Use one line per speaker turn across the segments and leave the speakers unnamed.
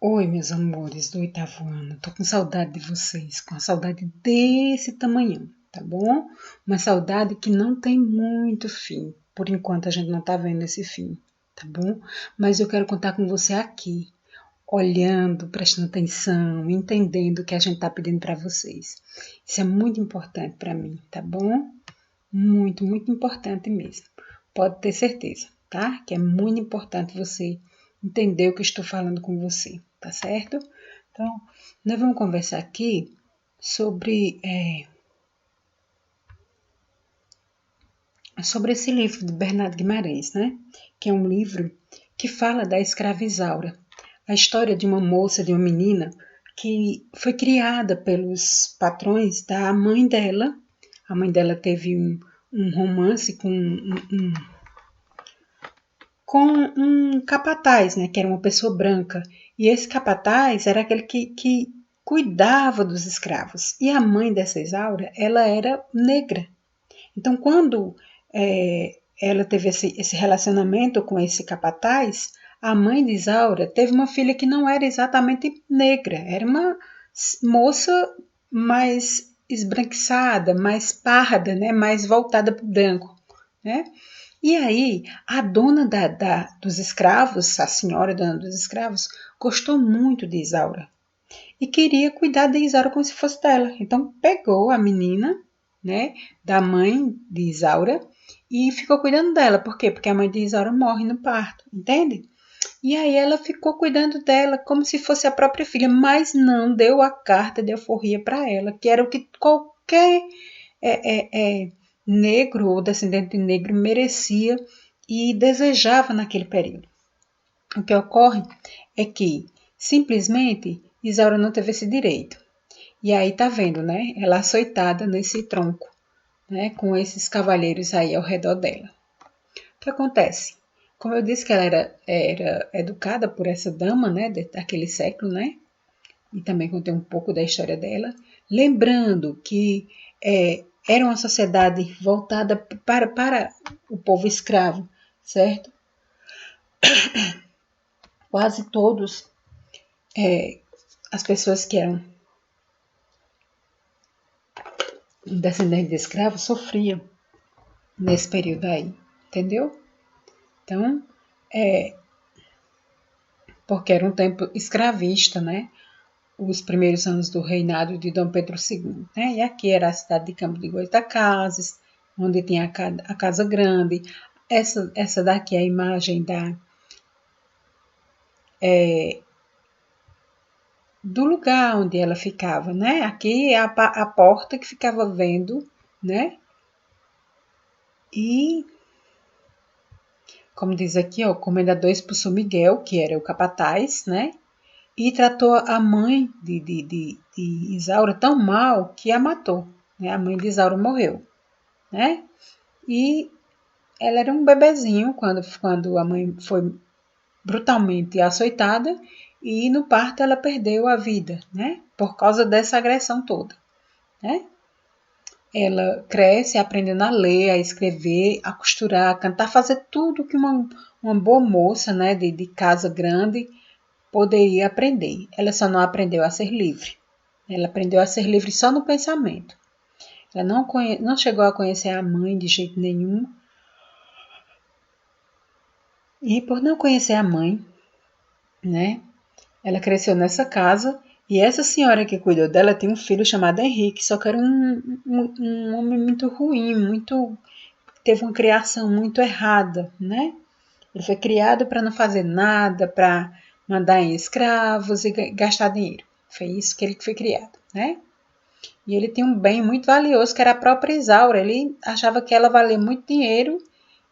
Oi, meus amores do oitavo ano. Tô com saudade de vocês, com a saudade desse tamanho, tá bom? Uma saudade que não tem muito fim. Por enquanto a gente não tá vendo esse fim, tá bom? Mas eu quero contar com você aqui, olhando, prestando atenção, entendendo o que a gente tá pedindo para vocês. Isso é muito importante para mim, tá bom? Muito, muito importante mesmo. Pode ter certeza, tá? Que é muito importante você entender o que eu estou falando com você, tá certo? Então, nós vamos conversar aqui sobre, sobre esse livro de Bernardo Guimarães, né? Que é um livro que fala da escrava Isaura. A história de uma moça, de uma menina, que foi criada pelos patrões da mãe dela. A mãe dela teve um romance com um capataz, né, que era uma pessoa branca. E esse capataz era aquele que cuidava dos escravos. E a mãe dessa Isaura, ela era negra. Então, quando ela teve esse relacionamento com esse capataz, a mãe de Isaura teve uma filha que não era exatamente negra, era uma moça mais esbranquiçada, mais parda, né, mais voltada para o branco, né? E aí, a dona dos escravos, a senhora dona dos escravos, gostou muito de Isaura e queria cuidar de Isaura como se fosse dela. Então, pegou a menina, né, da mãe de Isaura e ficou cuidando dela. Por quê? Porque a mãe de Isaura morre no parto, entende? E aí ela ficou cuidando dela como se fosse a própria filha, mas não deu a carta de alforria para ela, que era o que qualquer negro ou descendente de negro merecia e desejava naquele período. O que ocorre é que simplesmente Isaura não teve esse direito. E aí tá vendo, né? Ela açoitada nesse tronco, né? Com esses cavalheiros aí ao redor dela. O que acontece? Como eu disse que ela era educada por essa dama, né? Daquele século, né? E também contei um pouco da história dela. Lembrando que era uma sociedade voltada para o povo escravo, certo? Quase todos as pessoas que eram descendentes de escravos sofriam nesse período aí, entendeu? Então, porque era um tempo escravista, né? Os primeiros anos do reinado de Dom Pedro II, né? E aqui era a cidade de Campo de Goytacazes, onde tinha a Casa Grande. Essa daqui é a imagem do lugar onde ela ficava, né? Aqui é a porta que ficava vendo, né? E, como diz aqui, ó, o comendador expulsou Miguel, que era o capataz, né? E tratou a mãe de Isaura tão mal que a matou, né? A mãe de Isaura morreu, né? E ela era um bebezinho quando a mãe foi brutalmente açoitada e no parto ela perdeu a vida, né? Por causa dessa agressão toda, né? Ela cresce aprendendo a ler, a escrever, a costurar, a cantar, fazer tudo que uma boa moça, né, de casa grande poderia aprender. Ela só não aprendeu a ser livre. Ela aprendeu a ser livre só no pensamento. Ela não chegou a conhecer a mãe de jeito nenhum. E por não conhecer a mãe, né, ela cresceu nessa casa e essa senhora que cuidou dela tinha um filho chamado Henrique, só que era um homem muito ruim, teve uma criação muito errada, né? Ele foi criado para não fazer nada, para mandar em escravos e gastar dinheiro. Foi isso que ele foi criado, né? E ele tinha um bem muito valioso, que era a própria Isaura. Ele achava que ela valia muito dinheiro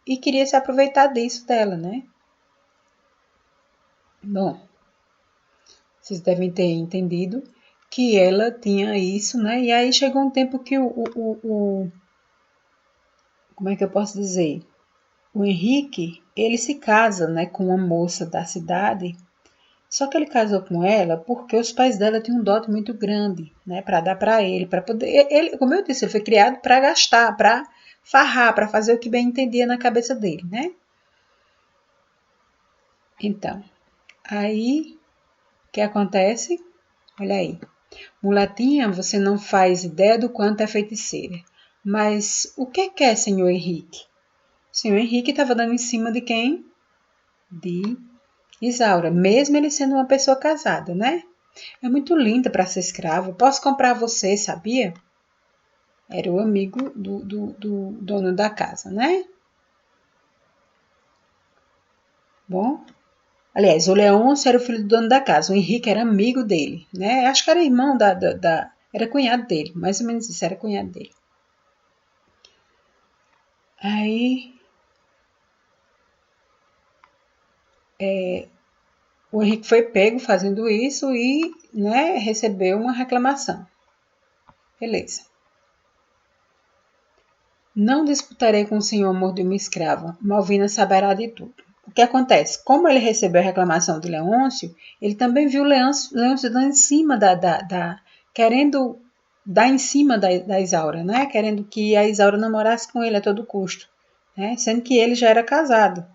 e queria se aproveitar disso dela, né? Bom, vocês devem ter entendido que ela tinha isso, né? E aí chegou um tempo que como é que eu posso dizer? O Henrique, ele se casa, né, com uma moça da cidade. Só que ele casou com ela porque os pais dela tinham um dote muito grande, né, para dar para ele, para poder. Ele, como eu disse, ele foi criado para gastar, para farrar, para fazer o que bem entendia na cabeça dele, né? Então, aí O que acontece? Olha aí. Mulatinha, você não faz ideia do quanto é feiticeira. Mas o que quer, senhor Henrique? O senhor Henrique estava dando em cima de quem? De Isaura, mesmo ele sendo uma pessoa casada, né? É muito linda para ser escravo. Posso comprar você, sabia? Era o amigo do dono da casa, né? Bom, aliás, o Leôncio era o filho do dono da casa, o Henrique era amigo dele, né? Acho que era irmão era cunhado dele, mais ou menos isso, era cunhado dele. Aí, o Henrique foi pego fazendo isso e, né, recebeu uma reclamação. Beleza. Não disputarei com o senhor amor de uma escrava. Malvina saberá de tudo. O que acontece? Como ele recebeu a reclamação de Leôncio, ele também viu Leôncio dando em cima querendo dar em cima da Isaura, né? Querendo que a Isaura namorasse com ele a todo custo, né? Sendo que ele já era casado.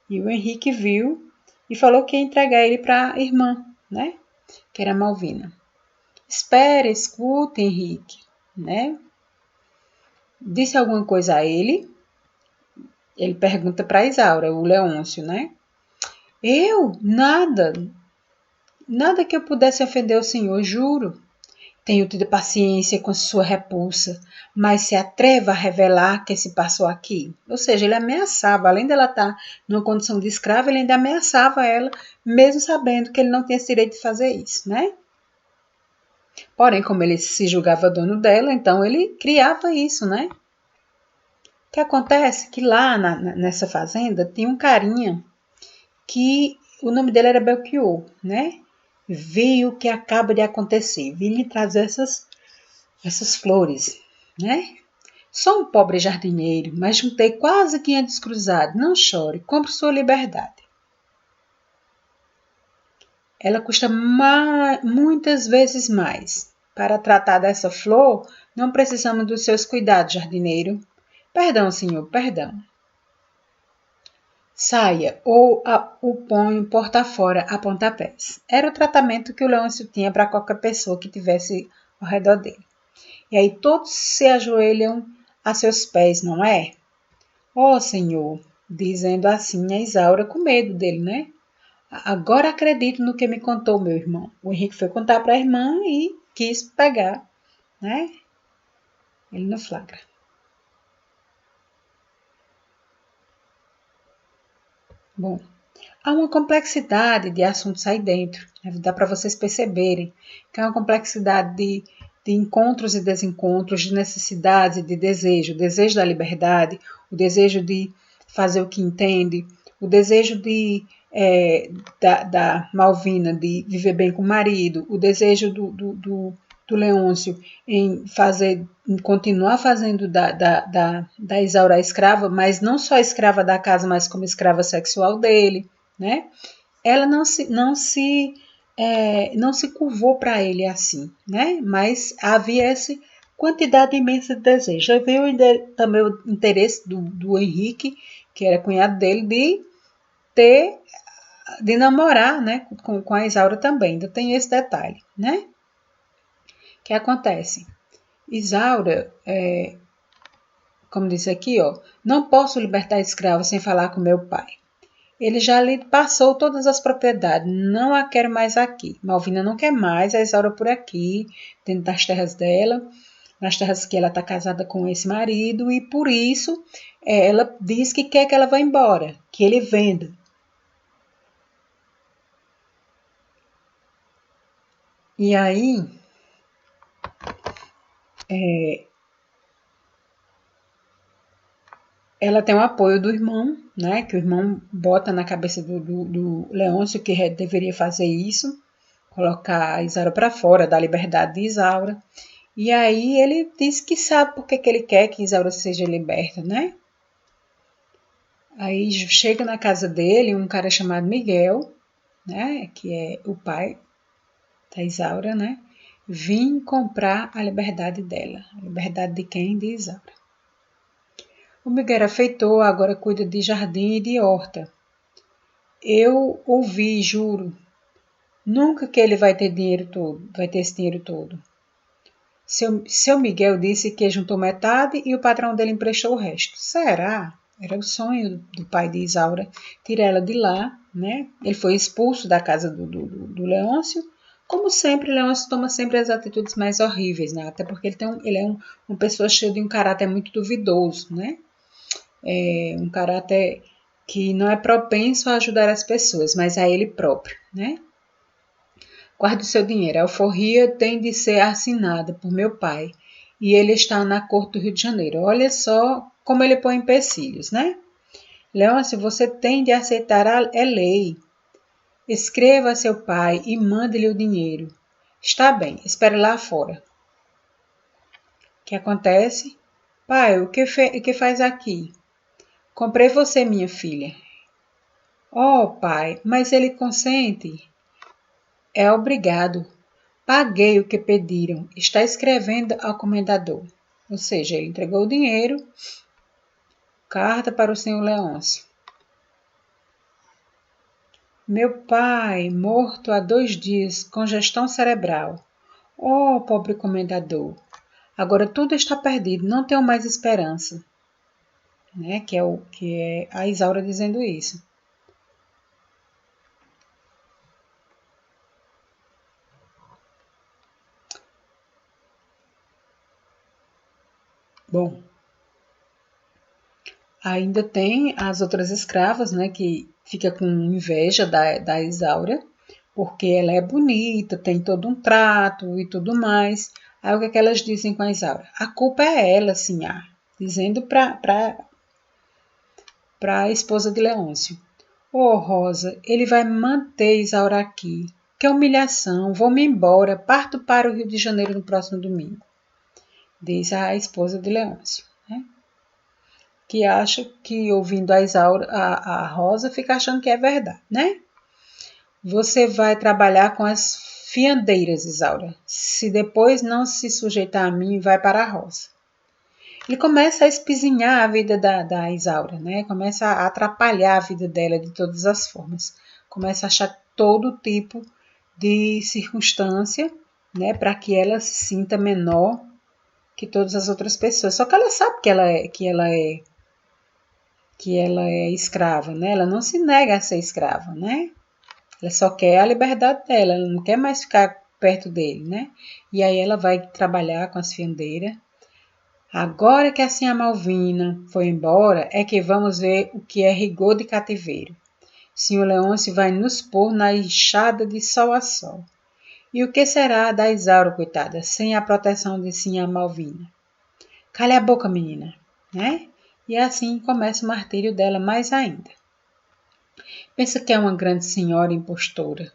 E o Henrique viu e falou que ia entregar ele para a irmã, né? Que era Malvina. Espere, escute, Henrique, né? Disse alguma coisa a ele. Ele pergunta para Isaura, o Leôncio, né? Eu? Nada. Nada que eu pudesse ofender o senhor, juro. Tenho tido paciência com sua repulsa, mas se atreva a revelar o que se passou aqui. Ou seja, ele ameaçava, além dela estar numa condição de escrava, ele ainda ameaçava ela, mesmo sabendo que ele não tinha esse direito de fazer isso, né? Porém, como ele se julgava dono dela, então ele criava isso, né? O que acontece? Que lá nessa fazenda tinha um carinha que o nome dele era Belchior, né? Veio o que acaba de acontecer, vim lhe trazer essas flores, né? Sou um pobre jardineiro, mas juntei quase 500 cruzados. Não chore, compre sua liberdade. Ela custa muitas vezes mais. Para tratar dessa flor, não precisamos dos seus cuidados, jardineiro. Perdão, senhor, perdão. Saia ou o ponho porta fora a pontapés. Era o tratamento que o Leôncio tinha para qualquer pessoa que tivesse ao redor dele. E aí todos se ajoelham a seus pés, não é? Ó Senhor, dizendo assim a Isaura com medo dele, né? Agora acredito no que me contou meu irmão. O Henrique foi contar para a irmã e quis pegar, né? Ele no flagra. Bom, há uma complexidade de assuntos aí dentro, né? Dá para vocês perceberem que é uma complexidade de encontros e desencontros, de necessidades e de desejo, o desejo da liberdade, o desejo de fazer o que entende, o desejo da Malvina de viver bem com o marido, o desejo do Leôncio em continuar fazendo da Isaura escrava, mas não só escrava da casa, mas como escrava sexual dele, né? Ela não se curvou para ele assim, né? Mas havia essa quantidade imensa de desejo. Havia também o interesse do Henrique, que era cunhado dele, de namorar, né, com a Isaura também. Ainda tem esse detalhe, né? O que acontece? Isaura, como disse aqui, ó, não posso libertar escravo sem falar com meu pai. Ele já lhe passou todas as propriedades, não a quero mais aqui. Malvina não quer mais a Isaura por aqui, dentro das terras dela, nas terras que ela está casada com esse marido, e por isso ela diz que quer que ela vá embora, que ele venda. E aí, ela tem o apoio do irmão, né? Que o irmão bota na cabeça do Leôncio que deveria fazer isso, colocar a Isaura para fora, dar liberdade de Isaura. E aí ele diz que sabe por que ele quer que Isaura seja liberta, né? Aí chega na casa dele um cara chamado Miguel, né? Que é o pai da Isaura, né? Vim comprar a liberdade dela. A liberdade de quem? De Isaura. O Miguel era feitor, agora cuida de jardim e de horta. Eu ouvi, juro, Nunca que ele vai ter dinheiro todo, vai ter esse dinheiro todo. Seu Miguel disse que juntou metade e o patrão dele emprestou o resto. Será? Era o sonho do pai de Isaura tirar ela de lá, né? Ele foi expulso da casa do Leôncio. Como sempre, Leôncio toma sempre as atitudes mais horríveis, né? Até porque ele é uma pessoa cheia de um caráter muito duvidoso, né? É um caráter que não é propenso a ajudar as pessoas, mas a ele próprio, né? Guarde o seu dinheiro. A alforria tem de ser assinada por meu pai e ele está na corte do Rio de Janeiro. Olha só como ele põe empecilhos, né? Leôncio, você tem de aceitar é lei. Escreva a seu pai e mande-lhe o dinheiro. Está bem, espere lá fora. O que acontece? Pai, o que faz aqui? Comprei você, minha filha. Oh, pai, mas ele consente. É obrigado. Paguei o que pediram. Está escrevendo ao comendador. Ou seja, ele entregou o dinheiro. Carta para o senhor Leôncio. Meu pai, morto há 2 dias, congestão cerebral. Oh, pobre comendador. Agora tudo está perdido, não tenho mais esperança. Né? Que é a Isaura dizendo isso. Bom, ainda tem as outras escravas, né, que fica com inveja da Isaura, porque ela é bonita, tem todo um trato e tudo mais. Aí o que é que elas dizem com a Isaura? A culpa é ela, sinhá, dizendo para a esposa de Leôncio. Oh, Rosa, ele vai manter Isaura aqui. Que humilhação, vou-me embora, parto para o Rio de Janeiro no próximo domingo, diz a esposa de Leôncio, né? Que acha que ouvindo a Isaura, a Rosa fica achando que é verdade, né? Você vai trabalhar com as fiandeiras, Isaura. Se depois não se sujeitar a mim, vai para a Rosa. Ele começa a espizinhar a vida da Isaura, né? Começa a atrapalhar a vida dela de todas as formas. Começa a achar todo tipo de circunstância, né? Para que ela se sinta menor que todas as outras pessoas. Só que ela sabe que ela é escrava, né? Ela não se nega a ser escrava, né? Ela só quer a liberdade dela, ela não quer mais ficar perto dele, né? E aí ela vai trabalhar com as fiandeiras. Agora que a Sinhá Malvina foi embora, é que vamos ver o que é rigor de cativeiro. Senhor Leôncio vai nos pôr na enxada de sol a sol. E o que será da Isaura, coitada, sem a proteção de Sinhá Malvina? Cale a boca, menina, né? E assim começa o martírio dela mais ainda. Pensa que é uma grande senhora impostora.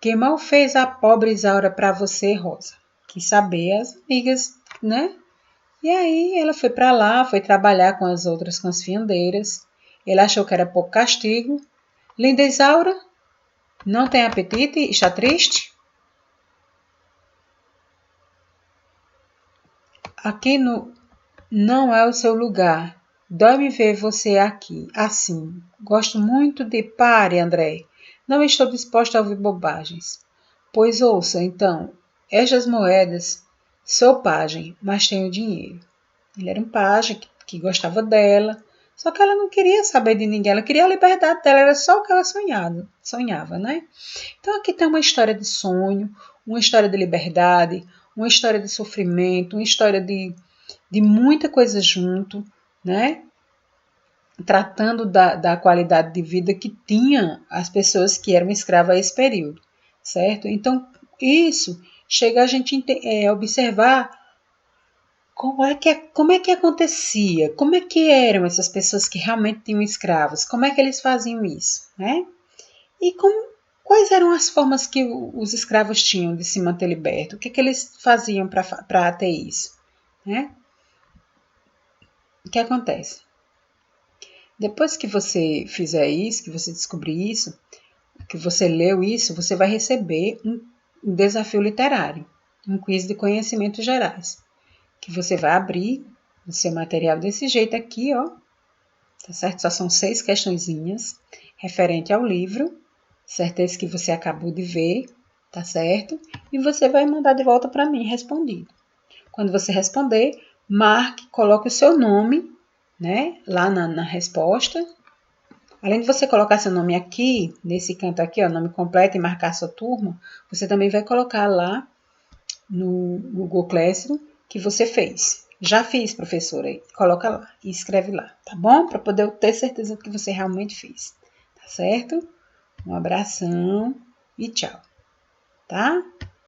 Que mal fez a pobre Isaura para você, Rosa? Quis saber as amigas, né? E aí ela foi para lá, foi trabalhar com as outras, com as fiandeiras. Ele achou que era pouco castigo. Linda Isaura, não tem apetite? Está triste? Aqui não é o seu lugar. Dói-me ver você aqui, assim. Gosto muito de... Pare, André. Não estou disposta a ouvir bobagens. Pois ouça, então, estas moedas... Sou pajem, mas tenho dinheiro. Ele era um pajem que gostava dela, só que ela não queria saber de ninguém, ela queria a liberdade dela, era só o que ela sonhava, né? Então aqui tem uma história de sonho, uma história de liberdade, uma história de sofrimento, uma história de muita coisa junto, né? Tratando da qualidade de vida que tinham as pessoas que eram escravas a esse período, certo? Então, isso chega a gente observar como é que acontecia, como é que eram essas pessoas que realmente tinham escravos, como é que eles faziam isso, né? E quais eram as formas que os escravos tinham de se manter libertos, o que eles faziam para ter isso, né? O que acontece? Depois que você fizer isso, que você descobrir isso, que você leu isso, você vai receber um desafio literário, um quiz de conhecimentos gerais, que você vai abrir o seu material desse jeito aqui, ó, tá certo? Só são 6 questõezinhas referente ao livro, certeza que você acabou de ver, tá certo? E você vai mandar de volta para mim respondido. Quando você responder, marque, coloque o seu nome, né, lá na resposta. Além de você colocar seu nome aqui, nesse canto aqui, ó, nome completo e marcar sua turma, você também vai colocar lá no Google Classroom que você fez. Já fiz, professora. Coloca lá e escreve lá, tá bom? Para poder eu ter certeza que você realmente fez. Tá certo? Um abração e tchau, tá?